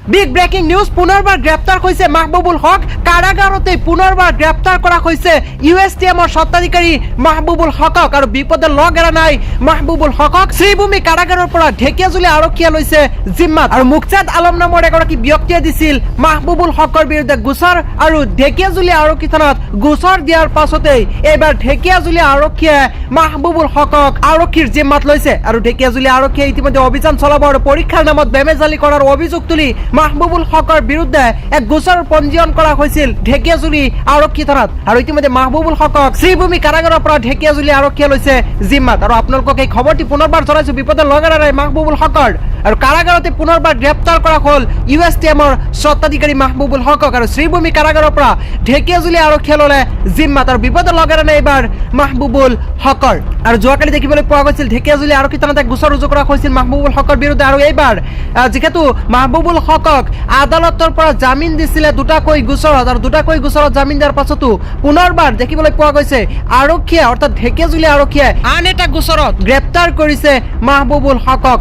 big breaking news পুনৰবাৰ গ্ৰেপ্তাৰ হৈছে মাহবুবুল হক কাৰাগাৰতে পুনৰবাৰ গ্ৰেপ্তাৰ কৰা হৈছে ইউএছটিএমৰ স্বত্বাধিকাৰী মাহবুবুল হকক আৰু বিপদে লগ এৰা নাই মাহবুবুল হকক শ্ৰীভূমি কাৰাগাৰৰ পৰা ঢেকিয়াজুলি আৰক্ষীয়ে লৈছে জিম্মাত আৰু মুকছেদ আলম নামৰ এগৰাকী ব্যক্তিয়ে দিছিল মাহবুবুল হকৰ বিৰুদ্ধে গোচৰ আৰু ঢেকিয়াজুলি আৰক্ষী থানাত গোচৰ দিয়াৰ পাছতেই এইবাৰ ঢেকিয়াজুলি আৰক্ষীয়ে মাহবুবুল হকক আৰক্ষীৰ জিম্মাত লৈছে আৰু ঢেকিয়াজুলি আৰক্ষীয়ে ইতিমধ্যে অভিযান চলাব আৰু পৰীক্ষাৰ নামত বেমেজালি কৰাৰ অভিযোগ তুলি মাহবুবুল হকৰ বিৰুদ্ধে এক গোচৰ পঞ্জীয়ন কৰা হৈছিল ঢেকিয়াজুলি আৰক্ষী থানাত আৰু ইতিমধ্যে মাহবুবুল হকক শ্ৰীভূমি কাৰাগাৰৰ পৰা ঢেকিয়াজুলি আৰক্ষীয়ে লৈছে জিম্মাত আৰু আপোনালোকক এই খবৰটি পুনৰবাৰ জনাইছো বিপদে লগ এৰা নাই মাহবুবুল হকৰ আৰু কাৰাগাৰতে পুনৰবাৰ গ্ৰেপ্তাৰ কৰা হ'ল ইউএছটিএমৰ স্বত্বাধিকাৰী মাহবুবুল হকক আৰু শ্ৰীভূমি কাৰাগাৰৰ পৰা ঢেকিয়াজুলি আৰক্ষীয়ে ল'লে জিম্মাত আৰু বিপদে লগ এৰা নাই এইবাৰ মাহবুবুল হকৰ আৰু যোৱাকালি দেখিবলৈ পোৱা গৈছিল ঢেকিয়াজুলি আৰক্ষী থানাত এক গোচৰ ৰুজু কৰা হৈছিল মাহবুবুল হকৰ বিৰুদ্ধে আৰু এইবাৰ যিহেতু মাহবুবুল হকক আদালতৰ পৰা জামিন দিছিলে দুটাকৈ গোচৰত আৰু দুটাকৈ গোচৰত জামিন দিয়াৰ পাছতো পুনৰবাৰ দেখিবলৈ পোৱা গৈছে আৰক্ষীয়ে অৰ্থাৎ ঢেকিয়াজুলি আৰক্ষীয়ে আন এটা গোচৰত গ্ৰেপ্তাৰ কৰিছে মাহবুবুল হকক